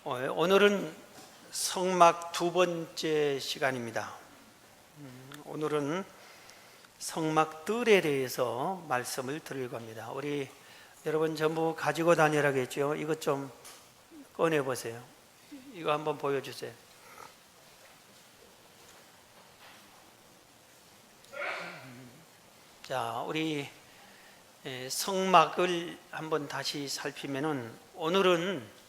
오늘은 성막 두 번째 시간입니다. 오늘은 성막들에 대해서 말씀을 드리려고 합니다. 우리 여러분 전부 가지고 다니라겠죠? 이것 좀 꺼내 보세요. 이거 한번 보여주세요. 자, 우리 성막을 한번 다시 살피면은 오늘은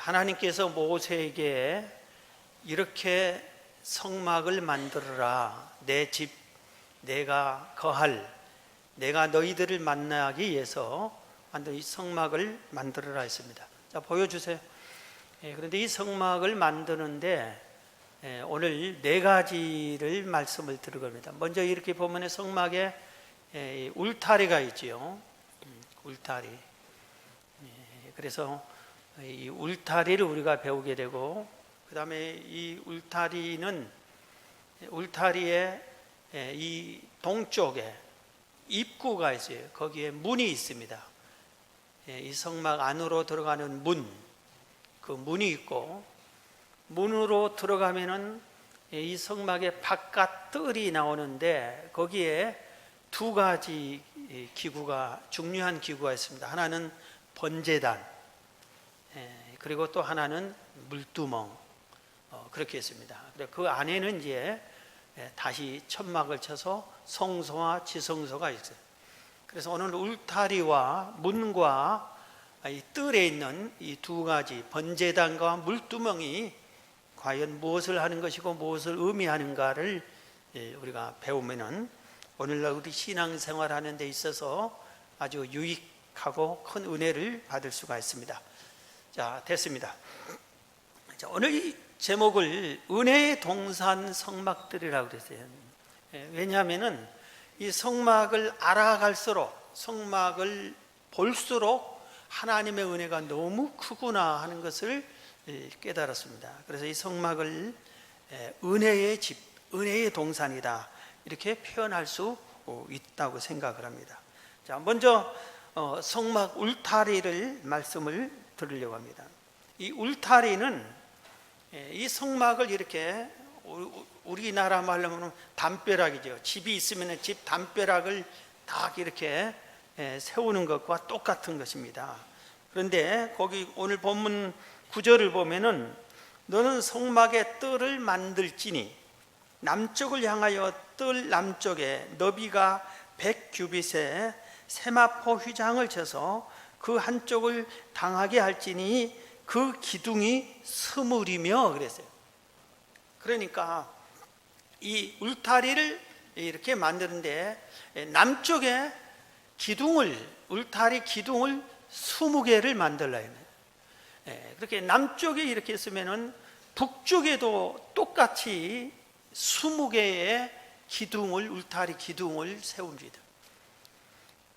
하나님께서 모세에게 이렇게 성막을 만들어라. 내 집, 내가 거할, 내가 너희들을 만나기 위해서 이 성막을 만들어라 했습니다. 자, 보여주세요. 그런데 이 성막을 만드는데 오늘 네 가지를 말씀을 드릴 겁니다. 먼저 이렇게 보면 성막에 울타리가 있지요. 울타리. 그래서 이 울타리를 우리가 배우게 되고, 그 다음에 이 울타리에 이 동쪽에 입구가 있어요. 거기에 문이 있습니다. 이 성막 안으로 들어가는 문, 그 문이 있고, 문으로 들어가면은 이 성막의 바깥 뜰이 나오는데 거기에 두 가지 기구가, 중요한 기구가 있습니다. 하나는 번제단, 그리고 또 하나는 물두멍, 그렇게 했습니다. 그 안에는 이제 다시 천막을 쳐서 성소와 지성소가 있어요. 그래서 오늘 울타리와 문과 이 뜰에 있는 이 두 가지 번제단과 물두멍이 과연 무엇을 하는 것이고 무엇을 의미하는가를 우리가 배우면은 오늘날 우리 신앙생활하는 데 있어서 아주 유익하고 큰 은혜를 받을 수가 있습니다. 자, 됐습니다. 자, 오늘 이 제목을 은혜의 동산 성막들이라고 그랬어요. 왜냐하면은 이 성막을 알아갈수록, 성막을 볼수록 하나님의 은혜가 너무 크구나 하는 것을 깨달았습니다. 그래서 이 성막을 은혜의 집, 은혜의 동산이다, 이렇게 표현할 수 있다고 생각을 합니다. 자, 먼저 성막 울타리를 말씀을 드리려고 합니다. 이 울타리는 이 성막을 이렇게, 우리나라 말로 하면 담벼락이죠. 집이 있으면 집 담벼락을 딱 이렇게 세우는 것과 똑같은 것입니다. 그런데 거기 오늘 본문 9절을 보면은 너는 성막의 뜰을 만들지니 남쪽을 향하여 뜰 남쪽에 너비가 100규빗의 세마포 휘장을 쳐서 그 한쪽을 당하게 할지니 그 기둥이 스물이며 그랬어요. 그러니까 이 울타리를 이렇게 만드는데 남쪽에 기둥을, 울타리 기둥을 20개를 만들라 했네요. 그렇게 남쪽에 이렇게 했으면은 북쪽에도 똑같이 20개의 기둥을, 울타리 기둥을 세웁니다.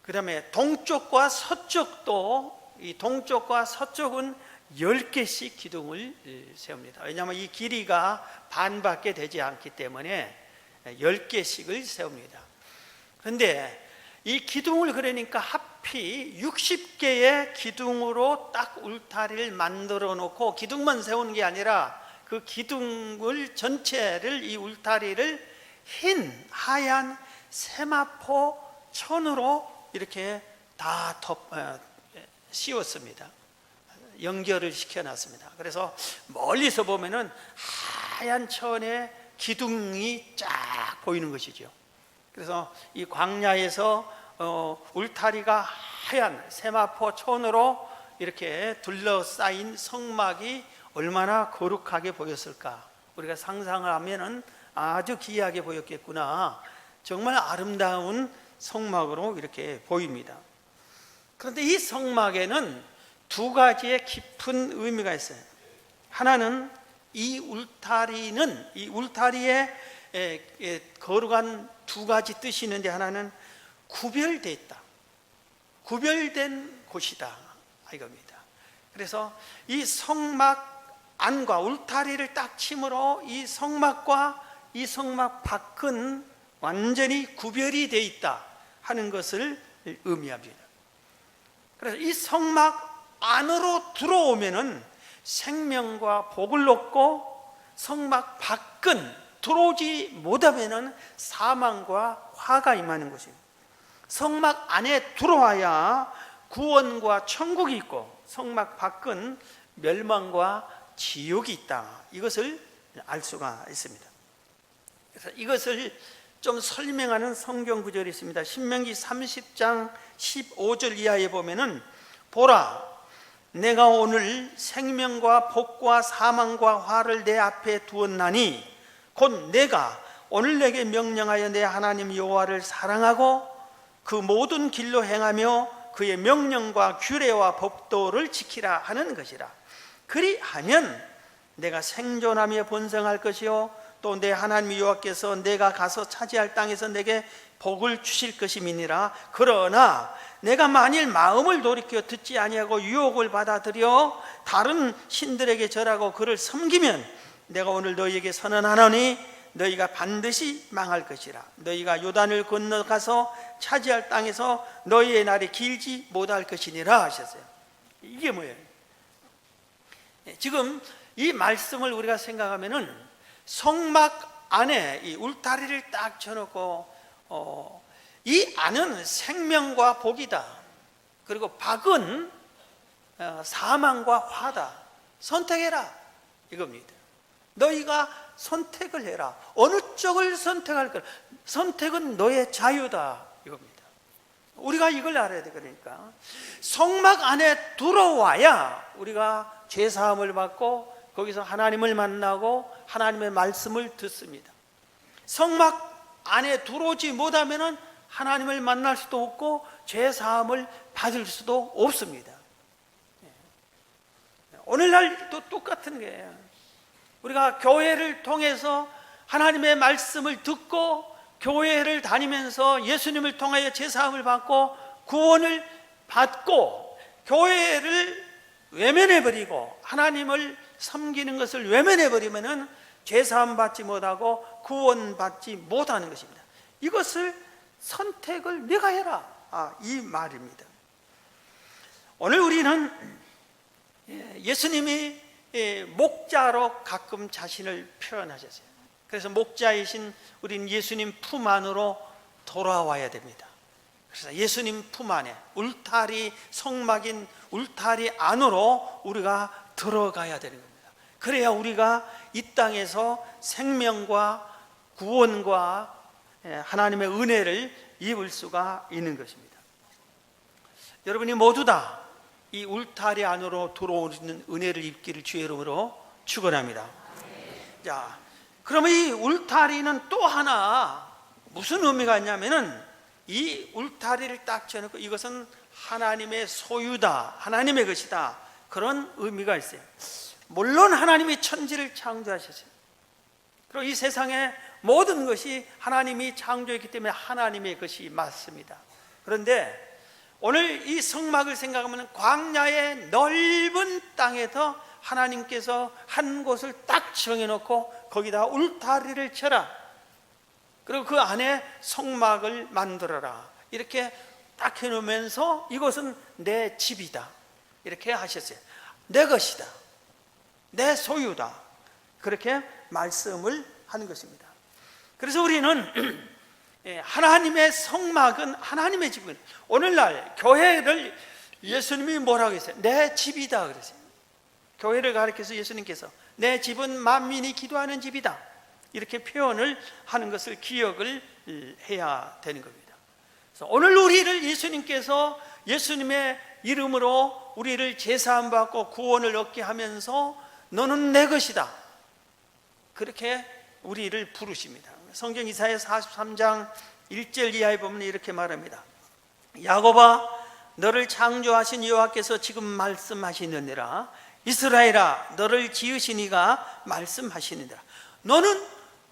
그 다음에 동쪽과 서쪽도, 이 동쪽과 서쪽은 10개씩 기둥을 세웁니다. 왜냐하면 이 길이가 반밖에 되지 않기 때문에 10개씩을 세웁니다. 그런데 이 기둥을, 그러니까 하필 60개의 기둥으로 딱 울타리를 만들어 놓고 기둥만 세우는 게 아니라 그 기둥을 전체를, 이 울타리를 흰 하얀 세마포 천으로 이렇게 다 씌웠습니다. 연결을 시켜놨습니다. 그래서 멀리서 보면은 하얀 천에 기둥이 쫙 보이는 것이죠. 그래서 이 광야에서 울타리가 하얀 세마포 천으로 이렇게 둘러싸인 성막이 얼마나 거룩하게 보였을까. 우리가 상상을 하면은 아주 기이하게 보였겠구나. 정말 아름다운 성막으로 이렇게 보입니다. 그런데 이 성막에는 두 가지의 깊은 의미가 있어요. 하나는 이 울타리에 거룩한 두 가지 뜻이 있는데, 하나는 구별되어 있다, 구별된 곳이다 이겁니다. 그래서 이 성막 안과 울타리를 딱 침으로 이 성막과 이 성막 밖은 완전히 구별이 되어 있다 하는 것을 의미합니다. 그래서 이 성막 안으로 들어오면은 생명과 복을 얻고 성막 밖은 들어오지 못하면은 사망과 화가 임하는 것입니다. 성막 안에 들어와야 구원과 천국이 있고 성막 밖은 멸망과 지옥이 있다. 이것을 알 수가 있습니다. 그래서 이것을 좀 설명하는 성경 구절이 있습니다. 신명기 30장 15절 이하에 보면은 보라, 내가 오늘 생명과 복과 사망과 화를 내 앞에 두었나니 곧 내가 오늘 내게 명령하여 내 하나님 여호와를 사랑하고 그 모든 길로 행하며 그의 명령과 규례와 법도를 지키라 하는 것이라. 그리하면 내가 생존하며 번성할 것이요 또 내 하나님 여호와께서 내가 가서 차지할 땅에서 내게 복을 주실 것임이니라. 그러나 내가 만일 마음을 돌이켜 듣지 아니하고 유혹을 받아들여 다른 신들에게 절하고 그를 섬기면 내가 오늘 너희에게 선언하노니 너희가 반드시 망할 것이라. 너희가 요단을 건너가서 차지할 땅에서 너희의 날이 길지 못할 것이니라 하셨어요. 이게 뭐예요? 지금 이 말씀을 우리가 생각하면은 성막 안에 이 울타리를 딱 쳐놓고 이 안은 생명과 복이다. 그리고 밖은 사망과 화다. 선택해라 이겁니다. 너희가 선택을 해라. 어느 쪽을 선택할 까? 선택은 너의 자유다 이겁니다. 우리가 이걸 알아야 돼. 그러니까 성막 안에 들어와야 우리가 죄사함을 받고 거기서 하나님을 만나고 하나님의 말씀을 듣습니다. 성막 안에 들어오지 못하면 하나님을 만날 수도 없고 죄사함을 받을 수도 없습니다. 오늘날도 똑같은 거예요. 우리가 교회를 통해서 하나님의 말씀을 듣고 교회를 다니면서 예수님을 통하여 죄사함을 받고 구원을 받고 교회를 외면해버리고 하나님을 섬기는 것을 외면해버리면 죄사함 받지 못하고 구원받지 못하는 것입니다. 이것을 선택을 네가 해라, 이 말입니다. 오늘 우리는 예수님이 목자로 가끔 자신을 표현하셨어요. 그래서 목자이신 우린 예수님 품 안으로 돌아와야 됩니다. 그래서 예수님 품 안에 울타리, 성막인 울타리 안으로 우리가 들어가야 되는 겁니다. 그래야 우리가 이 땅에서 생명과 구원과 하나님의 은혜를 입을 수가 있는 것입니다. 여러분이 모두 다 이 울타리 안으로 들어오는 은혜를 입기를 주의 이름으로 축원합니다. 자, 그러면 이 울타리는 또 하나 무슨 의미가 있냐면은 이 울타리를 딱 쳐놓고 이것은 하나님의 소유다, 하나님의 것이다, 그런 의미가 있어요. 물론 하나님이 천지를 창조하셨어요. 그리고 이 세상의 모든 것이 하나님이 창조했기 때문에 하나님의 것이 맞습니다. 그런데 오늘 이 성막을 생각하면 광야의 넓은 땅에서 하나님께서 한 곳을 딱 정해놓고 거기다 울타리를 쳐라. 그리고 그 안에 성막을 만들어라. 이렇게 딱 해놓으면서 이것은 내 집이다 이렇게 하셨어요. 내 것이다, 내 소유다, 그렇게 말씀을 하는 것입니다. 그래서 우리는 하나님의 성막은 하나님의 집입니다. 오늘날 교회를 예수님이 뭐라고 했어요? 내 집이다 그랬어요. 교회를 가리켜서 예수님께서 내 집은 만민이 기도하는 집이다 이렇게 표현을 하는 것을 기억을 해야 되는 겁니다. 그래서 오늘 우리를 예수님께서 예수님의 이름으로 우리를 제사함 받고 구원을 얻게 하면서 너는 내 것이다 그렇게 우리를 부르십니다. 성경 이사야 43장 1절 이하에 보면 이렇게 말합니다. 야곱아, 너를 창조하신 여호와께서 지금 말씀하시느니라. 이스라엘아, 너를 지으신 이가 말씀하시느니라. 너는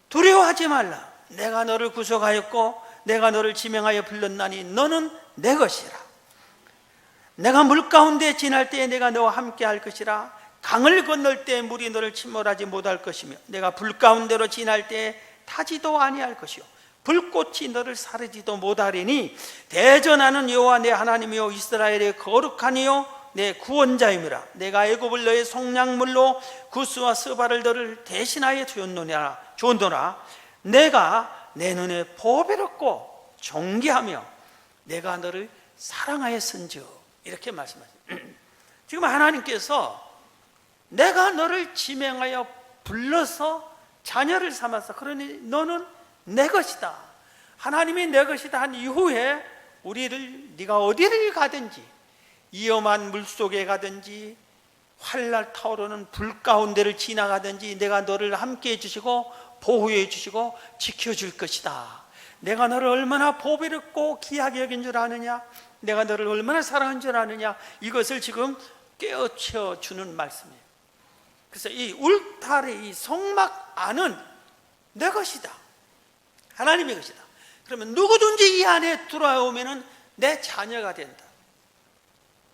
두려워하지 말라. 내가 너를 구속하였고 내가 너를 지명하여 불렀나니 너는 내 것이라. 내가 물 가운데 지날 때에 내가 너와 함께 할 것이라. 강을 건널 때 물이 너를 침몰하지 못할 것이며 내가 불 가운데로 지날 때에 타지도 아니할 것이요 불꽃이 너를 사르지도 못하리니 대전하는 여호와 내 하나님이요 이스라엘의 거룩한 이요 내 구원자이므라. 내가 애굽을 너의 속량물로 구스와 스바를 너를 대신하여 주었노라. 내가 내 눈에 보배롭고 존귀하며 내가 너를 사랑하였은즉. 이렇게 말씀하십니다. 지금 하나님께서 내가 너를 지명하여 불러서 자녀를 삼아서 그러니 너는 내 것이다. 하나님이 내 것이다 한 이후에 우리를 네가 어디를 가든지, 위험한 물속에 가든지 활날 타오르는 불 가운데를 지나가든지 내가 너를 함께해 주시고 보호해 주시고 지켜줄 것이다. 내가 너를 얼마나 보배롭고 귀하게 여긴 줄 아느냐, 내가 너를 얼마나 사랑한 줄 아느냐, 이것을 지금 깨우쳐 주는 말씀이에요. 그래서 이 울타리, 이 성막 안은 내 것이다, 하나님의 것이다. 그러면 누구든지 이 안에 들어오면 내 자녀가 된다.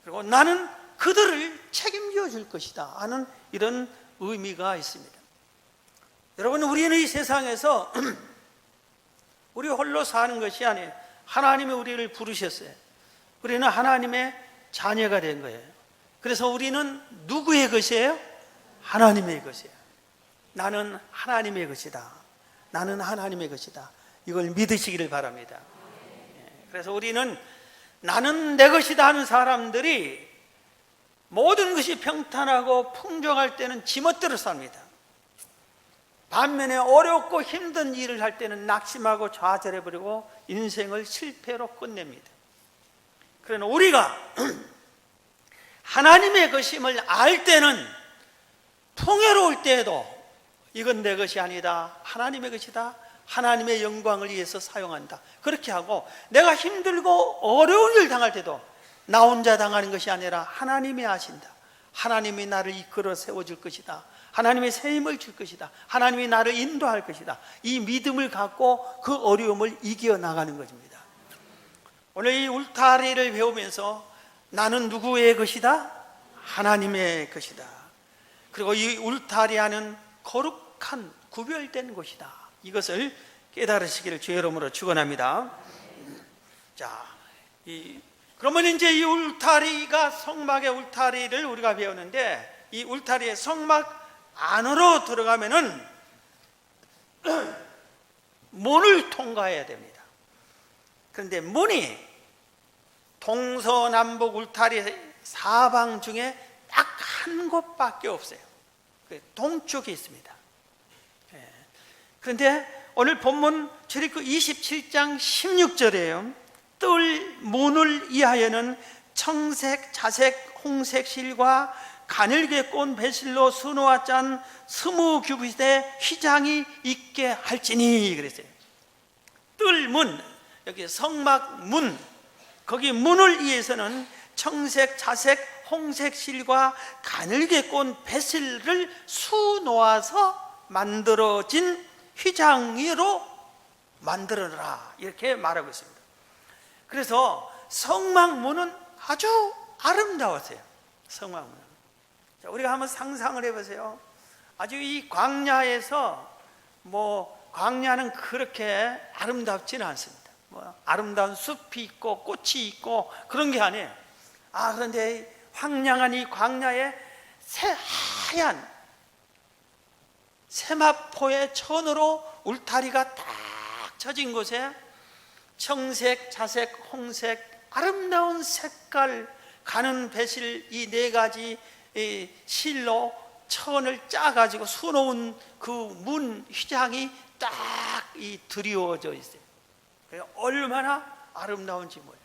그리고 나는 그들을 책임져 줄 것이다 하는 이런 의미가 있습니다. 여러분, 우리는 이 세상에서 우리 홀로 사는 것이 아니에요. 하나님이 우리를 부르셨어요. 우리는 하나님의 자녀가 된 거예요. 그래서 우리는 누구의 것이에요? 하나님의 것이에요. 나는 하나님의 것이다. 나는 하나님의 것이다. 이걸 믿으시기를 바랍니다. 그래서 우리는 나는 내 것이다 하는 사람들이 모든 것이 평탄하고 풍족할 때는 지멋대로 삽니다. 반면에 어렵고 힘든 일을 할 때는 낙심하고 좌절해버리고 인생을 실패로 끝냅니다. 그러나 우리가 하나님의 것임을 알 때는 풍요로울 때에도 이건 내 것이 아니다, 하나님의 것이다, 하나님의 영광을 위해서 사용한다, 그렇게 하고, 내가 힘들고 어려운 일 당할 때도 나 혼자 당하는 것이 아니라 하나님이 아신다, 하나님이 나를 이끌어 세워줄 것이다, 하나님의 새 힘을 줄 것이다, 하나님이 나를 인도할 것이다, 이 믿음을 갖고 그 어려움을 이겨나가는 것입니다. 오늘 이 울타리를 배우면서 나는 누구의 것이다? 하나님의 것이다. 그리고 이 울타리 안은 거룩한 구별된 곳이다. 이것을 깨달으시기를 주의 이름으로 축원합니다. 자, 그러면 이제 이 울타리가 성막의 울타리를 우리가 배우는데, 이 울타리의 성막 안으로 들어가면은 문을 통과해야 됩니다. 그런데 문이 동서남북 울타리 사방 중에 딱 한 곳밖에 없어요. 동쪽에 있습니다. 그런데 오늘 본문 출애굽 27장 16절에요. 뜰 문을 위하여는 청색, 자색, 홍색 실과 가늘게 꼰 배실로 수놓아 짠 20규빗의 휘장이 있게 할지니 그랬어요. 뜰 문, 여기 성막 문, 거기 문을 위해서는 청색, 자색, 홍색 실과 가늘게 꼰 배실을 수놓아서 만들어진 휘장으로 만들어라, 이렇게 말하고 있습니다. 그래서 성막문은 아주 아름다웠어요. 성막문은. 자, 우리가 한번 상상을 해보세요. 아주 이 광야에서 광야는 그렇게 아름답지는 않습니다. 아름다운 숲이 있고 꽃이 있고 그런 게 아니에요. 그런데 황량한 이 광야에 하얀 세마포의 천으로 울타리가 딱 쳐진 곳에 청색, 자색, 홍색 아름다운 색깔 가는 배실 이 네 가지 실로 천을 짜가지고 수놓은 그 문 휘장이 딱 드리워져 있어요. 얼마나 아름다운지 몰라요.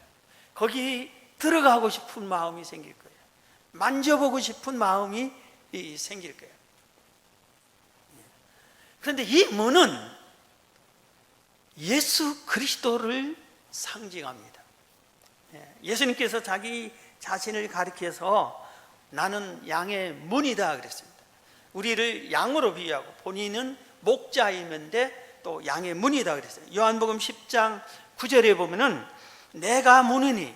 거기 들어가고 싶은 마음이 생길 거예요. 만져보고 싶은 마음이 생길 거예요. 그런데 이 문은 예수 그리스도를 상징합니다. 예수님께서 자기 자신을 가리켜서 나는 양의 문이다 그랬습니다. 우리를 양으로 비유하고 본인은 목자이면데 또 양의 문이다 그랬어요. 요한복음 10장 9절에 보면은 내가 문이니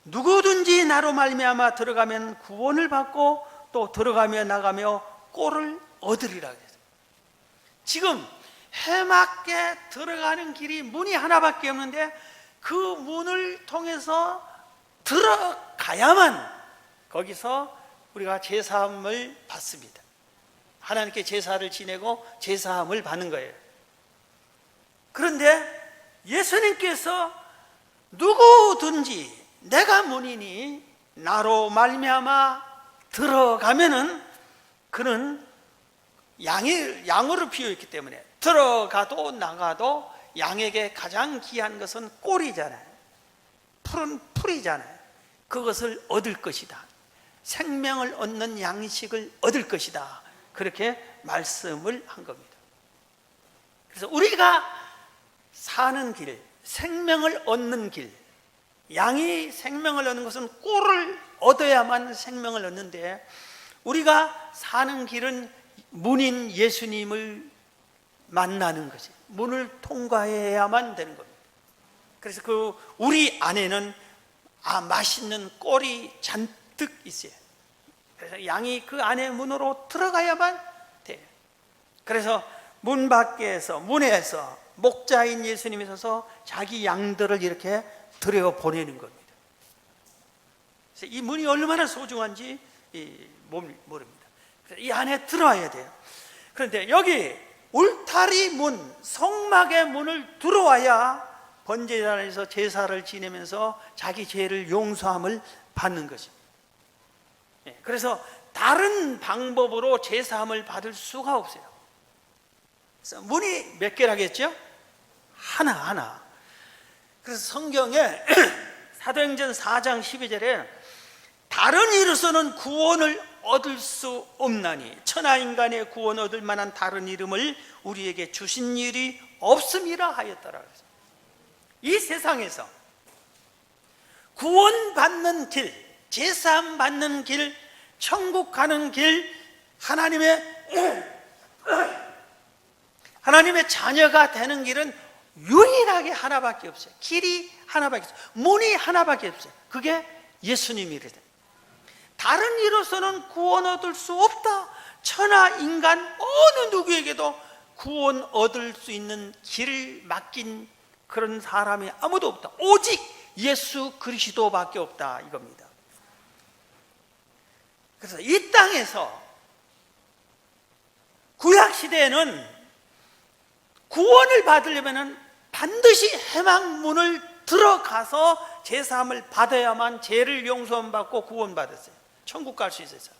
누구든지 나로 말미암아 들어가면 구원을 받고 또 들어가며 나가며 꼴을 얻으리라 그랬어요. 지금 해맞게 들어가는 길이 문이 하나밖에 없는데 그 문을 통해서 들어가야만 거기서 우리가 제사함을 받습니다. 하나님께 제사를 지내고 제사함을 받는 거예요. 그런데 예수님께서 누구든지 내가 문이니 나로 말미암아 들어가면은 그는 양으로 피어있기 때문에 들어가도 나가도 양에게 가장 귀한 것은 꼴이잖아요. 푸른 풀이잖아요. 그것을 얻을 것이다. 생명을 얻는 양식을 얻을 것이다. 그렇게 말씀을 한 겁니다. 그래서 우리가 사는 길, 생명을 얻는 길, 양이 생명을 얻는 것은 꼴을 얻어야만 생명을 얻는데, 우리가 사는 길은 문인 예수님을 만나는 것이, 문을 통과해야만 되는 겁니다. 그래서 그 우리 안에는 맛있는 꼴이 잔뜩 있어요. 그래서 양이 그 안에 문으로 들어가야만 돼요. 그래서 문 밖에서, 문에서 목자인 예수님이 서서 자기 양들을 이렇게 들여보내는 겁니다. 그래서 이 문이 얼마나 소중한지 모릅니다. 그래서 이 안에 들어와야 돼요. 그런데 여기 울타리 문, 성막의 문을 들어와야 번제단에서 제사를 지내면서 자기 죄를 용서함을 받는 것입니다. 그래서 다른 방법으로 제사함을 받을 수가 없어요. 그래서 문이 몇 개라겠죠? 하나. 그래서 성경에 사도행전 4장 12절에 다른 이로서는 구원을 얻을 수 없나니 천하인간의 구원 얻을 만한 다른 이름을 우리에게 주신 일이 없음이라 하였더라. 이 세상에서 구원받는 길, 제사함 받는 길, 천국 가는 길, 하나님의 자녀가 되는 길은 유일하게 하나밖에 없어요. 길이 하나밖에 없어요. 문이 하나밖에 없어요. 그게 예수님이래요. 다른 이로서는 구원 얻을 수 없다. 천하 인간 어느 누구에게도 구원 얻을 수 있는 길을 맡긴 그런 사람이 아무도 없다. 오직 예수 그리스도밖에 없다, 이겁니다. 그래서 이 땅에서 구약 시대에는 구원을 받으려면 반드시 해망문을 들어가서 제사함을 받아야만 죄를 용서함 받고 구원받았어요. 천국 갈 수 있었어요.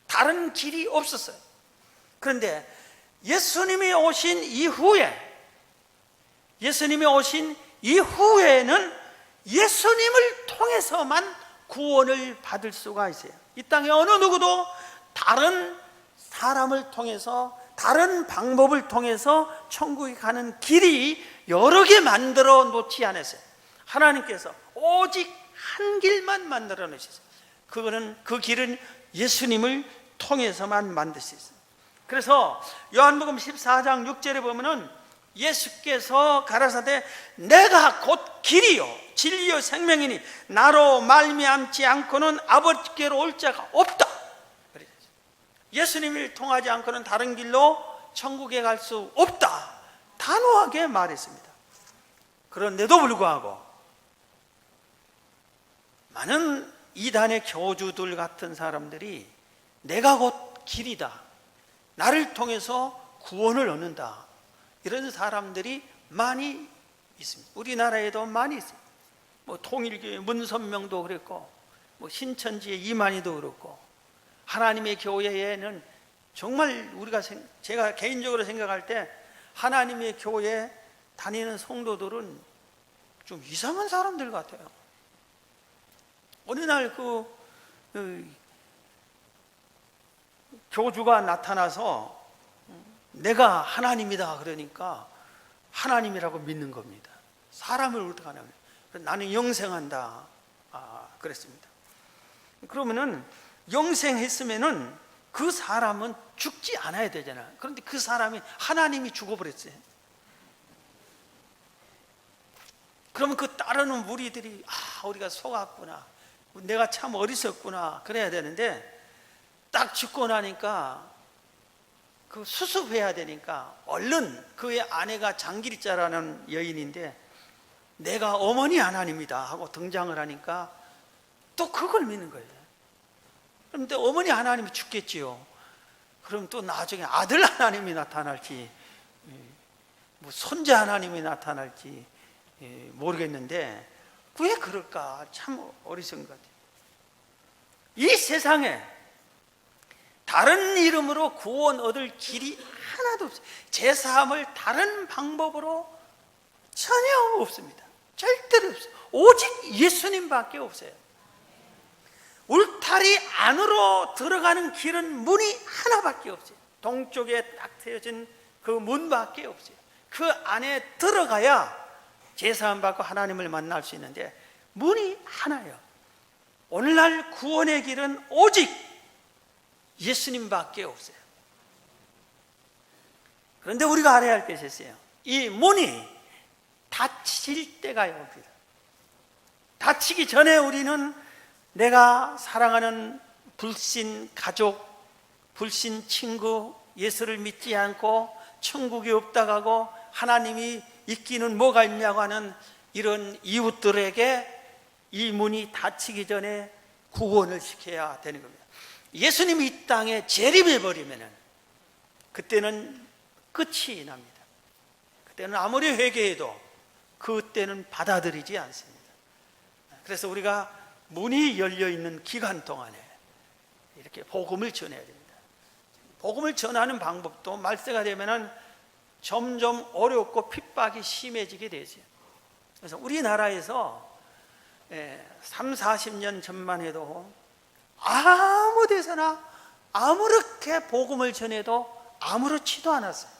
다른 길이 없었어요. 그런데 예수님이 오신 이후에는 예수님을 통해서만 구원을 받을 수가 있어요. 이 땅에 어느 누구도 다른 사람을 통해서, 다른 방법을 통해서 천국에 가는 길이 여러 개 만들어 놓지 않았어요. 하나님께서 오직 한 길만 만들어 놓으셨어요. 그 길은 예수님을 통해서만 만들 수 있어요. 그래서 요한복음 14장 6절에 보면은 예수께서 가라사대 내가 곧 길이요 진리요 생명이니 나로 말미암지 않고는 아버지께로 올 자가 없다. 예수님을 통하지 않고는 다른 길로 천국에 갈 수 없다, 단호하게 말했습니다. 그런데도 불구하고 많은 이단의 교주들 같은 사람들이 내가 곧 길이다, 나를 통해서 구원을 얻는다, 이런 사람들이 많이 있습니다. 우리나라에도 많이 있습니다. 통일교회 문선명도 그랬고, 신천지의 이만희도 그렇고, 하나님의 교회에는 정말 제가 개인적으로 생각할 때 하나님의 교회 다니는 성도들은 좀 이상한 사람들 같아요. 어느 날 교주가 나타나서 내가 하나님이다 그러니까 하나님이라고 믿는 겁니다. 사람을 어떻게 하냐면 나는 영생한다 그랬습니다. 그러면은 영생했으면은 그 사람은 죽지 않아야 되잖아요. 그런데 그 사람이 하나님이 죽어버렸어요. 그러면 그 따르는 무리들이 우리가 속았구나, 내가 참 어리석구나 그래야 되는데, 딱 죽고 나니까 그 수습해야 되니까 얼른 그의 아내가 장길자라는 여인인데 내가 어머니 하나님이다 하고 등장을 하니까 또 그걸 믿는 거예요. 그런데 어머니 하나님이 죽겠지요. 그럼 또 나중에 아들 하나님이 나타날지, 뭐 손자 하나님이 나타날지 모르겠는데 왜 그럴까? 참 어리석은 것 같아요. 이 세상에 다른 이름으로 구원 얻을 길이 하나도 없어요. 제사함을 다른 방법으로 전혀 없습니다. 절대로 없어요. 오직 예수님밖에 없어요. 울타리 안으로 들어가는 길은 문이 하나밖에 없어요. 동쪽에 딱 트여진 그 문밖에 없어요. 그 안에 들어가야 제사함 받고 하나님을 만날 수 있는데 문이 하나예요. 오늘날 구원의 길은 오직 예수님밖에 없어요. 그런데 우리가 알아야 할 것이 있어요. 이 문이 닫힐 때가 옵니다. 닫히기 전에 우리는 내가 사랑하는 불신 가족, 불신 친구, 예수를 믿지 않고 천국이 없다고 하고 하나님이 있기는 뭐가 있냐고 하는 이런 이웃들에게 이 문이 닫히기 전에 구원을 시켜야 되는 겁니다. 예수님이 이 땅에 재림해버리면 그때는 끝이 납니다. 그때는 아무리 회개해도 그때는 받아들이지 않습니다. 그래서 우리가 문이 열려있는 기간 동안에 이렇게 복음을 전해야 됩니다. 복음을 전하는 방법도 말세가 되면 점점 어렵고 핍박이 심해지게 되죠. 그래서 우리나라에서 3, 40년 전만 해도 아무 데서나 아무렇게 복음을 전해도 아무렇지도 않았어요.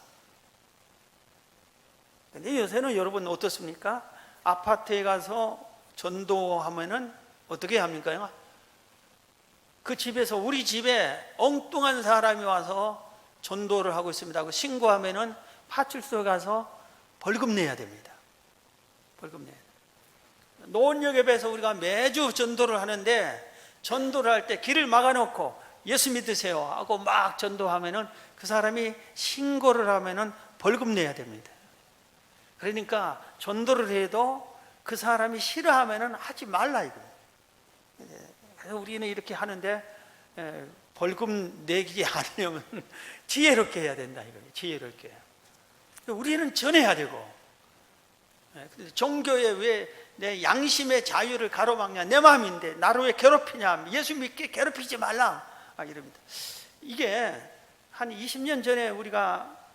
근데 요새는 여러분 어떻습니까? 아파트에 가서 전도하면은 어떻게 합니까? 그 집에서 우리 집에 엉뚱한 사람이 와서 전도를 하고 있습니다 하고 신고하면은 파출소에 가서 벌금 내야 됩니다. 벌금 내야 돼요. 노원역에서 우리가 매주 전도를 하는데 전도를 할 때 길을 막아놓고 예수 믿으세요 하고 막 전도하면은 그 사람이 신고를 하면은 벌금 내야 됩니다. 그러니까 전도를 해도 그 사람이 싫어하면은 하지 말라 이거예요. 그래서 우리는 이렇게 하는데 벌금 내기 하려면 지혜롭게 해야 된다 이거예요. 지혜롭게. 우리는 전해야 되고. 종교에 왜 내 양심의 자유를 가로막냐? 내 마음인데 나를 왜 괴롭히냐? 예수 믿게 괴롭히지 말라. 이럽니다. 이게 한 20년 전에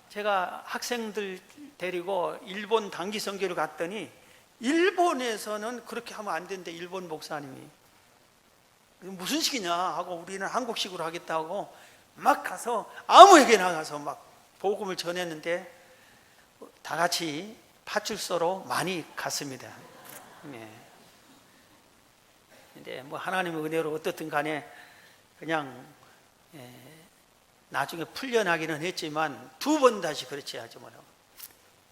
제가 학생들 데리고 일본 단기 선교를 갔더니 일본에서는 그렇게 하면 안 된대. 일본 목사님이 무슨 식이냐 하고 우리는 한국식으로 하겠다고 막 가서 아무에게나 가서 막 복음을 전했는데 다 같이 파출소로 많이 갔습니다. 근데 뭐 하나님의 은혜로 어떻든 간에 그냥 나중에 풀려나기는 했지만 두 번 다시 그렇지 하죠.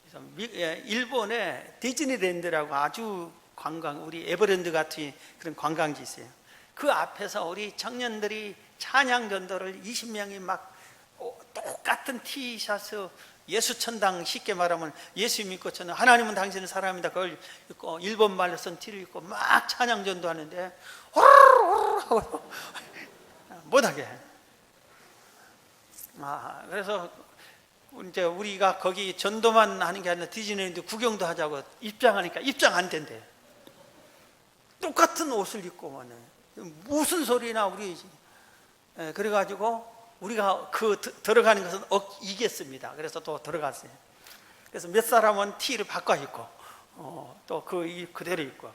그래서 일본에 디즈니랜드라고 아주 우리 에버랜드 같은 그런 관광지 있어요. 그 앞에서 우리 청년들이 찬양 전도를 20명이 막 똑같은 티셔츠 예수 천당, 쉽게 말하면 예수 믿고 저는 하나님은 당신의 사람이다 그걸 입고 일본 말로 쓴 티를 입고 막 찬양 전도하는데 못하게. 그래서 이제 우리가 거기 전도만 하는 게 아니라 디즈니랜드 구경도 하자고 입장하니까 입장 안 된대. 똑같은 옷을 입고 무슨 소리나 우리. 그래가지고 우리가 들어가는 것은 이겼습니다. 그래서 또 들어갔어요. 그래서 몇 사람은 티를 바꿔 입고 또 그대로 입고.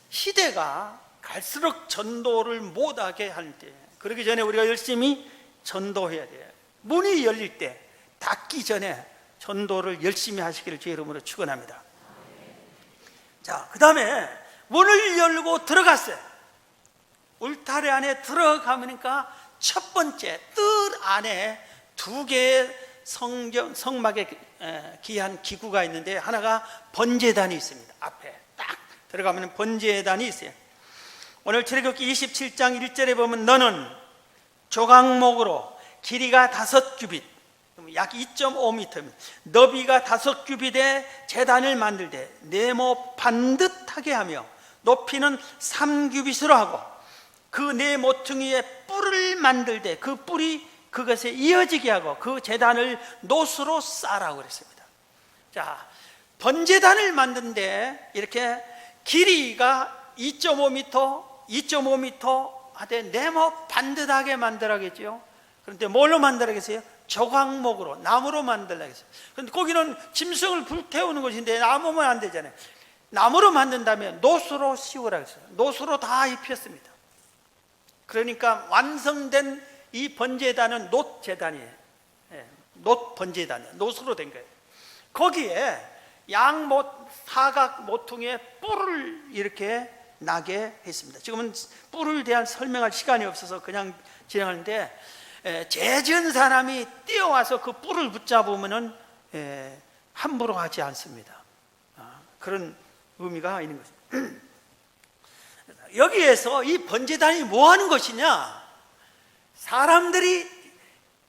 시대가 갈수록 전도를 못하게 할 때, 그러기 전에 우리가 열심히 전도해야 돼요. 문이 열릴 때 닫기 전에 전도를 열심히 하시기를 주의 이름으로 축원합니다. 자, 그 다음에 문을 열고 들어갔어요. 울타리 안에 들어가니까 첫 번째 뜰 안에 두 개의 성막에 기한 기구가 있는데 하나가 번제단이 있습니다. 앞에 딱 들어가면 번제단이 있어요. 오늘 출애굽기 27장 1절에 보면 너는 조각목으로 길이가 5규빗 약 2.5m 너비가 5규빗의 제단을 만들되 네모 반듯하게 하며 높이는 3규빗으로 하고 그 네 모퉁이에 뿔을 만들 때 그 뿔이 그것에 이어지게 하고 그 제단을 노수로 싸라고 그랬습니다. 자, 번제단을 만드는데 이렇게 길이가 2.5m, 2.5m 하되 네모 반듯하게 만들어야겠죠. 그런데 뭘로 만들어야겠어요? 조각목으로, 나무로 만들어야겠어요. 그런데 거기는 짐승을 불태우는 것인데 나무면 안 되잖아요. 나무로 만든다면 노수로 씌우라고 했어요. 노수로 다 입혔습니다. 그러니까 완성된 이 번제단은 놋제단이에요. 놋 번제단이에요. 놋으로 된 거예요. 거기에 사각 모퉁이에 뿔을 이렇게 나게 했습니다. 지금은 뿔을 대한 설명할 시간이 없어서 그냥 진행하는데, 재지은 사람이 뛰어와서 그 뿔을 붙잡으면은 함부로 하지 않습니다. 그런 의미가 있는 거죠. 여기에서 이 번제단이 뭐 하는 것이냐? 사람들이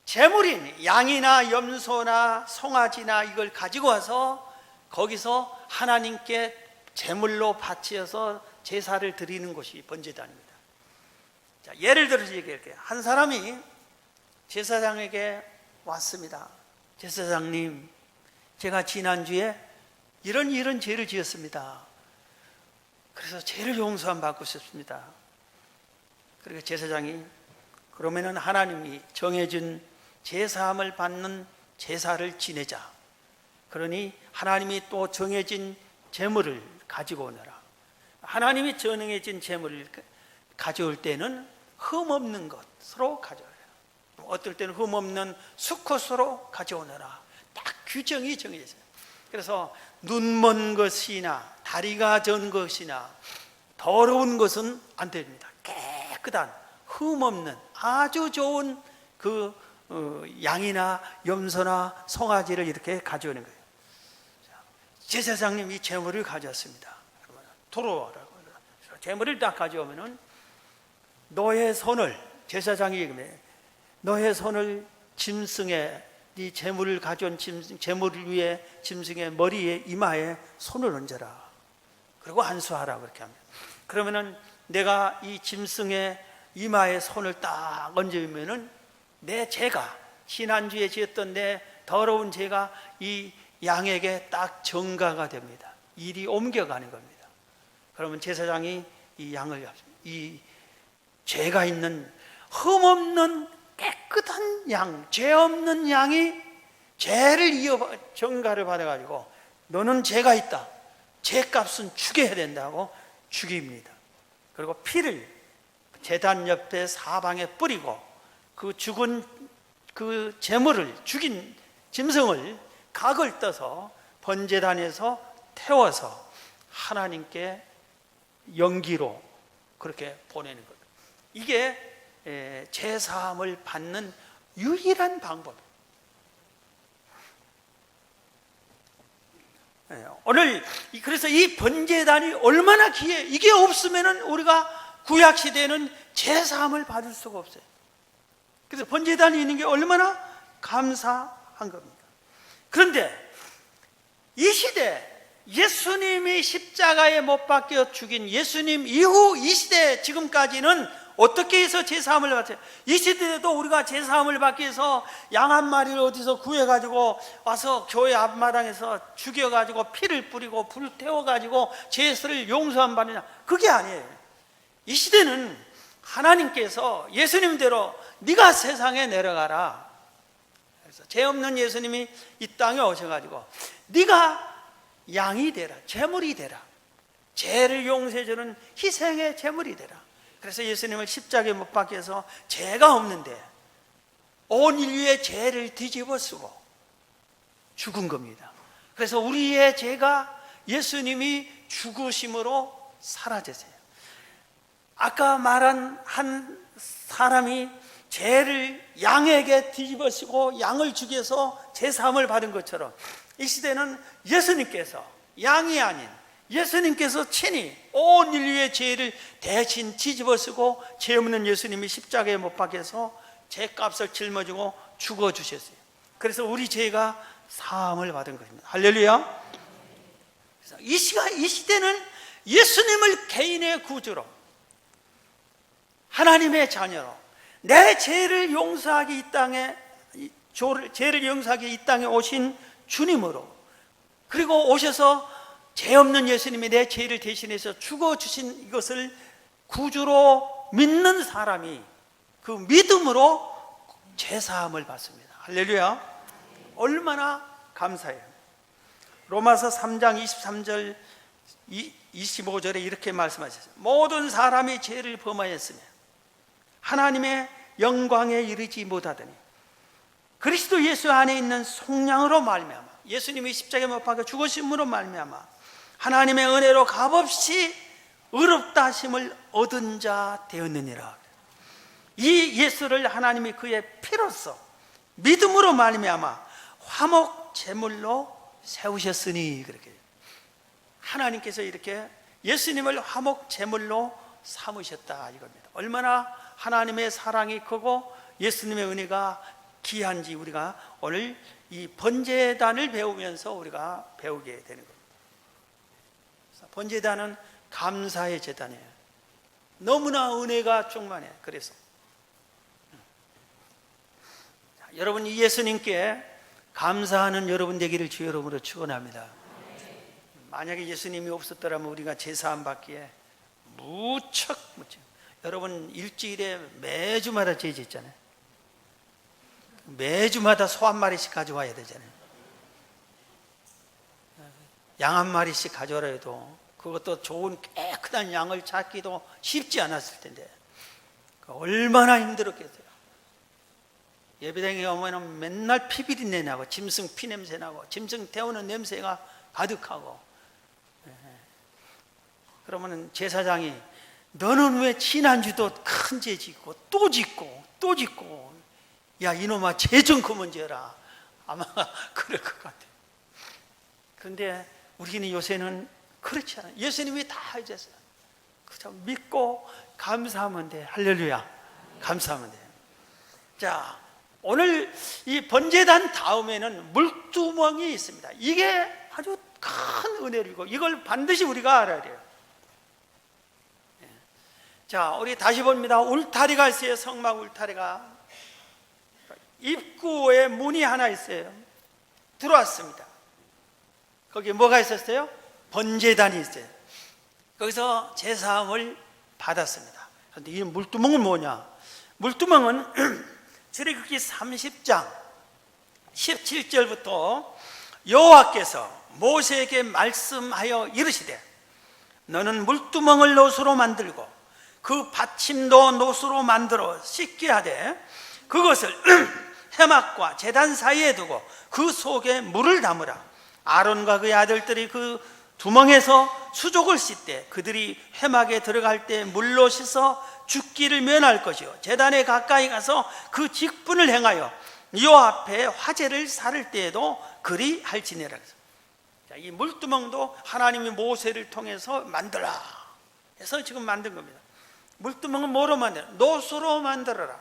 제물인 양이나 염소나 송아지나 이걸 가지고 와서 거기서 하나님께 제물로 바치어서 제사를 드리는 것이 번제단입니다. 자, 예를 들어서 얘기할게요. 한 사람이 제사장에게 왔습니다. 제사장님, 제가 지난주에 이런 죄를 지었습니다. 그래서 죄를 용서함 받고 싶습니다. 그리고 제사장이 그러면은 하나님이 정해준 제사함을 받는 제사를 지내자. 그러니 하나님이 또 정해진 제물을 가지고 오너라. 하나님이 정해진 제물을 가져올 때는 흠없는 것으로 가져오라. 어떨 때는 흠없는 수컷으로 가져오너라. 딱 규정이 정해졌어요. 그래서 눈먼 것이나 다리가 전 것이나 더러운 것은 안 됩니다. 깨끗한 흠없는 아주 좋은 그 양이나 염소나 송아지를 이렇게 가져오는 거예요. 제사장님, 이 제물을 가져왔습니다. 들어오라고. 제물을 딱 가져오면은 너의 손을, 제사장이 얘기해, 너의 손을 짐승의, 네 제물을 가져온 제물을 위해 짐승의 머리에 이마에 손을 얹어라. 그리고 안수하라. 그렇게 합니다. 그러면은 내가 이 짐승의 이마에 손을 딱 얹으면은 내 죄가, 지난주에 지었던 내 더러운 죄가 이 양에게 딱 전가가 됩니다. 일이 옮겨가는 겁니다. 그러면 제사장이 이 양을, 이 죄가 있는 흠없는 깨끗한 양, 죄 없는 양이 죄를 이어 전가를 받아가지고 너는 죄가 있다, 죄값은 죽여야 된다고 죽입니다. 그리고 피를 제단 옆에 사방에 뿌리고 그 죽은 그 제물을, 죽인 짐승을 각을 떠서 번제단에서 태워서 하나님께 연기로 그렇게 보내는 것. 이게 제사함을 받는 유일한 방법이에요. 오늘 그래서 이 번제단이 얼마나 귀해. 이게 없으면은 우리가 구약 시대에는 제사함을 받을 수가 없어요. 그래서 번제단이 있는 게 얼마나 감사한 겁니다. 그런데 이 시대, 예수님이 십자가에 못 박혀 죽인 예수님 이후 이 시대 지금까지는 어떻게 해서 제사함을 받아요? 이 시대에도 우리가 제사함을 받기 위해서 양 한 마리를 어디서 구해가지고 와서 교회 앞마당에서 죽여가지고 피를 뿌리고 불 태워가지고 죄를 용서함 받느냐? 그게 아니에요. 이 시대는 하나님께서 예수님대로 네가 세상에 내려가라. 그래서 죄 없는 예수님이 이 땅에 오셔가지고 네가 양이 되라, 제물이 되라, 죄를 용서해주는 희생의 제물이 되라. 그래서 예수님을 십자가에 못 박혀서 죄가 없는데 온 인류의 죄를 뒤집어 쓰고 죽은 겁니다. 그래서 우리의 죄가 예수님이 죽으심으로 사라졌어요. 아까 말한 한 사람이 죄를 양에게 뒤집어 쓰고 양을 죽여서 제사함을 받은 것처럼 이 시대는 예수님께서, 양이 아닌 예수님께서 친히 온 인류의 죄를 대신 뒤집어 쓰고 죄 없는 예수님이 십자가에 못 박혀서 죄값을 짊어지고 죽어주셨어요. 그래서 우리 죄가 사함을 받은 것입니다. 할렐루야. 그래서 이 시대는 예수님을 개인의 구주로, 하나님의 자녀로 내 죄를 용서하기 죄를 용서하기 이 땅에 오신 주님으로, 그리고 오셔서 죄 없는 예수님이 내 죄를 대신해서 죽어주신 이것을 구주로 믿는 사람이 그 믿음으로 죄사함을 받습니다. 할렐루야. 얼마나 감사해요. 로마서 3장 23절 25절에 이렇게 말씀하셨어요. 모든 사람이 죄를 범하였으며 하나님의 영광에 이르지 못하더니 그리스도 예수 안에 있는 속량으로 말미암아, 예수님이 십자가에 못 박혀 죽으심으로 말미암아 하나님의 은혜로 값없이 의롭다 하심을 얻은 자 되었느니라. 이 예수를 하나님이 그의 피로써 믿음으로 말미암아 화목 제물로 세우셨으니, 그렇게 하나님께서 이렇게 예수님을 화목 제물로 삼으셨다 이겁니다. 얼마나 하나님의 사랑이 크고 예수님의 은혜가 귀한지 우리가 오늘 이 번제단을 배우면서 우리가 배우게 되는 겁니다. 번제단은 감사의 제단이에요. 너무나 은혜가 충만해요. 그래서 여러분, 이 예수님께 감사하는 여러분 되기를 주 여러분으로 축원합니다. 만약에 예수님이 없었더라면 우리가 제사함 받기에 무척 여러분, 일주일에 매주마다 제사 있잖아요. 매주마다 소 한 마리씩 가져와야 되잖아요. 양 한 마리씩 가져오라 해도 그것도 좋은 깨끗한 양을 찾기도 쉽지 않았을 텐데 얼마나 힘들었겠어요. 예배당에 오면 맨날 피비린내 나고 짐승 피냄새 나고 짐승 태우는 냄새가 가득하고, 그러면 제사장이 너는 왜 지난주도 큰 죄 짓고 또 짓고 또 짓고, 야 이놈아 죄 좀 그만 지어라, 아마 그럴 것 같아요. 그런데 우리는 요새는 그렇지 않아요. 예수님이 다 해줬어요. 그저 믿고 감사하면 돼. 할렐루야. 감사하면 돼요. 자, 오늘 이 번제단 다음에는 물두멍이 있습니다. 이게 아주 큰 은혜이고 이걸 반드시 우리가 알아야 돼요. 자, 우리 다시 봅니다. 울타리가 있어요. 성막 울타리가. 입구에 문이 하나 있어요. 들어왔습니다. 거기에 뭐가 있었어요? 번제단이 있어요. 거기서 제사함을 받았습니다. 그런데 이 물두멍은 뭐냐? 물두멍은 출애굽기 30장 17절부터 여호와께서 모세에게 말씀하여 이르시되 너는 물두멍을 노수로 만들고 그 받침도 노수로 만들어 씻게 하되 그것을 해막과 제단 사이에 두고 그 속에 물을 담으라. 아론과 그의 아들들이 그 두멍에서 수족을 씻되 그들이 해막에 들어갈 때 물로 씻어 죽기를 면할 것이요 제단에 가까이 가서 그 직분을 행하여 여호와 앞에 화제를 살을 때에도 그리 할지니라. 자, 이 물두멍도 하나님이 모세를 통해서 만들라 해서 지금 만든 겁니다. 물두멍은 뭐로 만들어? 노수로 만들어라.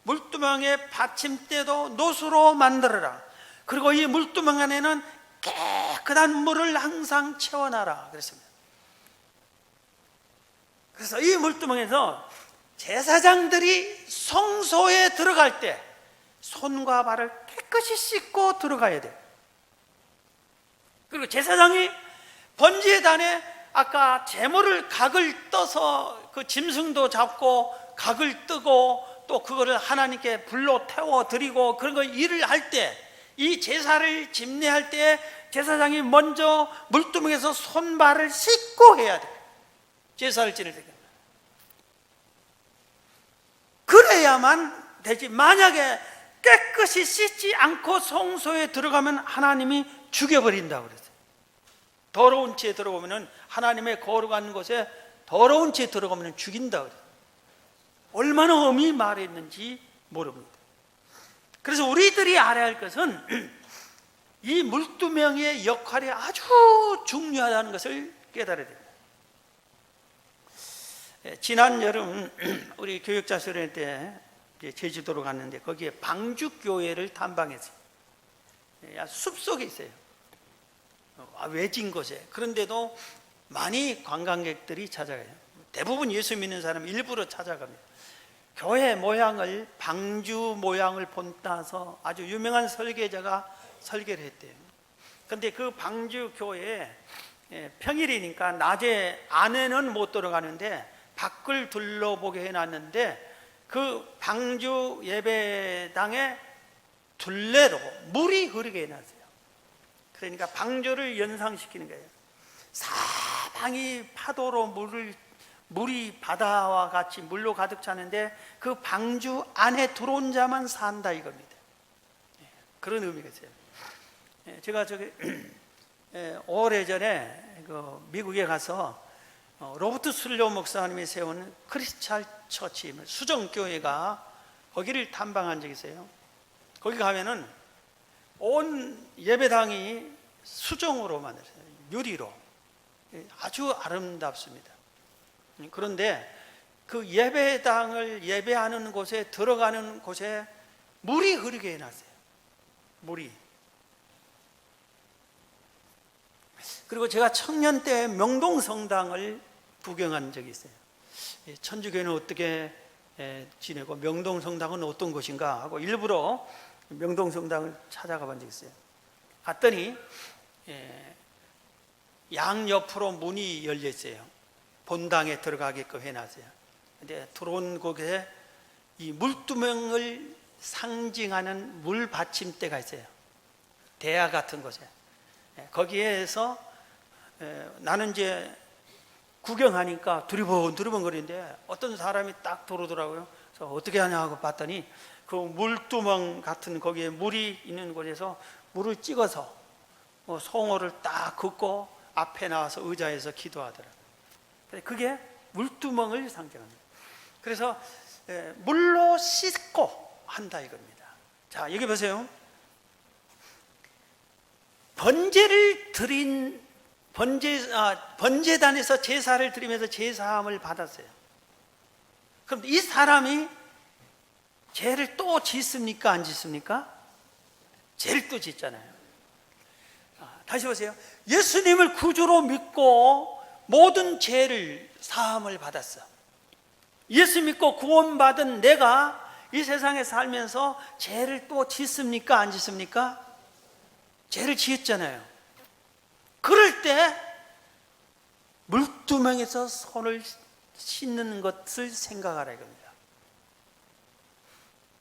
물두멍의 받침대도 노수로 만들어라. 그리고 이 물두멍 안에는 깨끗한 물을 항상 채워놔라 그랬습니다. 그래서 이 물두멍에서 제사장들이 성소에 들어갈 때 손과 발을 깨끗이 씻고 들어가야 돼요. 그리고 제사장이 번제단에 아까 제물을 각을 떠서 그 짐승도 잡고 각을 뜨고 또 그거를 하나님께 불로 태워 드리고 그런 거 일을 할 때, 이 제사를 집례할 때 제사장이 먼저 물두멍에서 손발을 씻고 해야 돼요. 제사를 지낼 때. 그래야만 되지. 만약에 깨끗이 씻지 않고 성소에 들어가면 하나님이 죽여버린다고 그랬어요. 더러운 채 들어가면 하나님의 거룩한 곳에 더러운 채 들어가면 죽인다고 그랬어요. 얼마나 엄히 말했는지 모릅니다. 그래서 우리들이 알아야 할 것은 이 물두멍의 역할이 아주 중요하다는 것을 깨달아야 됩니다. 지난 여름 우리 교육자 수련 때 제주도로 갔는데 거기에 방죽교회를 탐방했어요. 숲속에 있어요. 외진 곳에. 그런데도 많이 관광객들이 찾아가요. 대부분 예수 믿는 사람 일부러 찾아갑니다. 교회 모양을 방주 모양을 본따서 아주 유명한 설계자가 설계를 했대요. 그런데 그 방주 교회에 평일이니까 낮에 안에는 못 들어가는데 밖을 둘러보게 해놨는데 그 방주 예배당에 둘레로 물이 흐르게 해놨어요. 그러니까 방주를 연상시키는 거예요. 사방이 파도로 물이 바다와 같이 물로 가득 차는데 그 방주 안에 들어온 자만 산다 이겁니다. 그런 의미가 있어요. 제가 오래전에 미국에 가서 로버트 술로 목사님이 세운 크리스찬 처치 수정교회가 거기를 탐방한 적이 있어요. 거기 가면은 온 예배당이 수정으로 만들어요. 유리로 아주 아름답습니다. 그런데 그 예배당을 예배하는 곳에 들어가는 곳에 물이 흐르게 해놨어요. 물이. 그리고 제가 청년 때 명동성당을 구경한 적이 있어요. 천주교는 어떻게 지내고 명동성당은 어떤 곳인가 하고 일부러 명동성당을 찾아가 본 적이 있어요. 갔더니 양옆으로 문이 열려 있어요. 본당에 들어가게끔 해놨어요. 근데 들어온 곳에 이 물두멍을 상징하는 물 받침대가 있어요. 대야 같은 곳에. 거기에서 나는 이제 구경하니까 두리번 거리는데 어떤 사람이 딱 들어오더라고요. 그래서 어떻게 하냐 하고 봤더니 그 물두멍 같은 거기에 물이 있는 곳에서 물을 찍어서 송어를 딱 긋고 앞에 나와서 의자에서 기도하더라고요. 그게 물두멍을 상징합니다. 그래서 물로 씻고 한다 이겁니다. 자, 여기 보세요. 번제를 드린 번제단에서 제사를 드리면서 제사함을 받았어요. 그럼 이 사람이 죄를 또 짓습니까? 안 짓습니까? 죄를 또 짓잖아요. 다시 보세요. 예수님을 구주로 믿고 모든 죄를 사함을 받았어. 예수 믿고 구원받은 내가 이 세상에 살면서 죄를 또 짓습니까? 안 짓습니까? 죄를 지었잖아요. 그럴 때 물두멍에서 손을 씻는 것을 생각하라 이겁니다.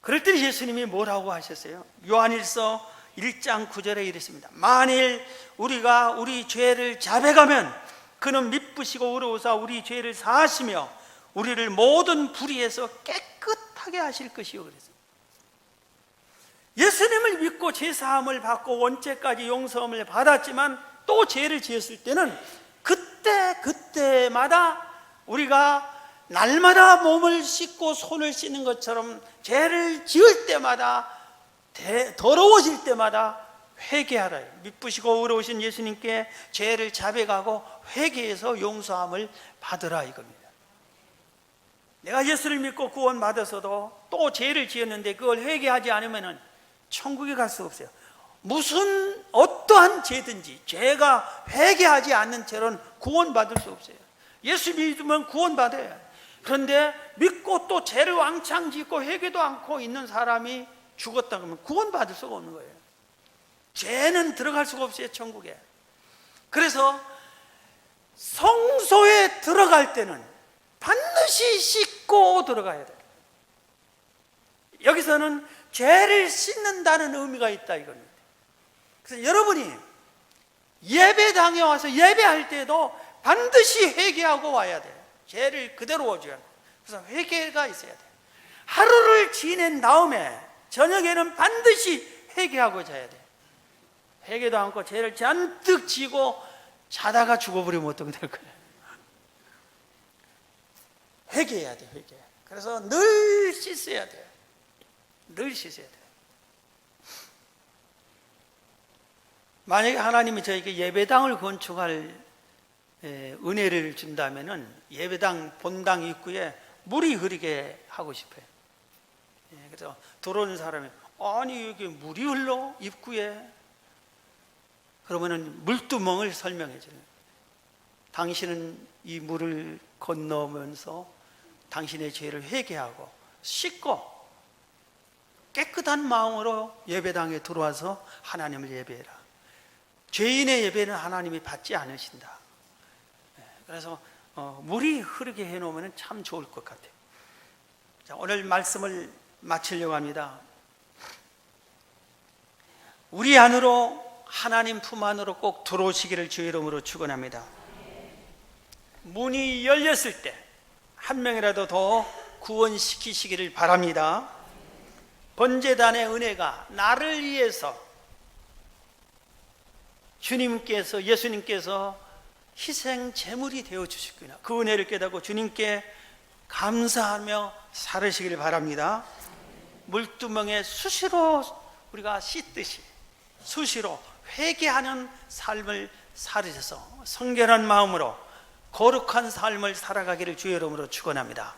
그럴 때 예수님이 뭐라고 하셨어요? 요한일서 1장 9절에 이랬습니다. 만일 우리가 우리 죄를 자백하면 그는 미쁘시고 의로우사 우리 죄를 사하시며 우리를 모든 불의에서 깨끗하게 하실 것이요 그랬어요. 예수님을 믿고 제사함을 받고 원죄까지 용서함을 받았지만 또 죄를 지었을 때는 그때마다 우리가 날마다 몸을 씻고 손을 씻는 것처럼 죄를 지을 때마다 더러워질 때마다 회개하라요. 미쁘시고 의로우신 예수님께 죄를 자백하고 회개해서 용서함을 받으라 이겁니다. 내가 예수를 믿고 구원 받아서도 또 죄를 지었는데 그걸 회개하지 않으면 천국에 갈 수 없어요. 무슨 어떠한 죄든지 죄가 회개하지 않는 죄로는 구원받을 수 없어요. 예수 믿으면 구원받아요. 그런데 믿고 또 죄를 왕창 짓고 회개도 않고 있는 사람이 죽었다 그러면 구원받을 수가 없는 거예요. 죄는 들어갈 수가 없어요, 천국에. 그래서 성소에 들어갈 때는 반드시 씻고 들어가야 돼요. 여기서는 죄를 씻는다는 의미가 있다 이겁니다. 그래서 여러분이 예배당에 와서 예배할 때도 반드시 회개하고 와야 돼요. 죄를 그대로 오줘야 돼요. 그래서 회개가 있어야 돼요. 하루를 지낸 다음에 저녁에는 반드시 회개하고 자야 돼요. 회개도 않고 죄를 잔뜩 지고 자다가 죽어버리면 어떻게 될 거예요? 회개해야 돼요. 회개. 그래서 늘 씻어야 돼요. 늘 씻어야 돼요. 만약에 하나님이 저에게 예배당을 건축할 은혜를 준다면은 예배당 본당 입구에 물이 흐르게 하고 싶어요. 그래서 들어오는 사람이 아니 여기 물이 흘러 입구에 그러면은 물두멍을 설명해 주는 거예요. 당신은 이 물을 건너면서 당신의 죄를 회개하고 씻고 깨끗한 마음으로 예배당에 들어와서 하나님을 예배해라. 죄인의 예배는 하나님이 받지 않으신다. 그래서 물이 흐르게 해놓으면 참 좋을 것 같아요. 자, 오늘 말씀을 마치려고 합니다. 우리 안으로, 하나님 품 안으로 꼭 들어오시기를 주의 이름으로 축원합니다. 문이 열렸을 때 한 명이라도 더 구원시키시기를 바랍니다. 번제단의 은혜가 나를 위해서 예수님께서 희생 제물이 되어 주셨구나. 그 은혜를 깨닫고 주님께 감사하며 살으시기를 바랍니다. 물두멍에 수시로 우리가 씻듯이 수시로 회개하는 삶을 살으셔서 성결한 마음으로 거룩한 삶을 살아가기를 주의 이름으로 축원합니다.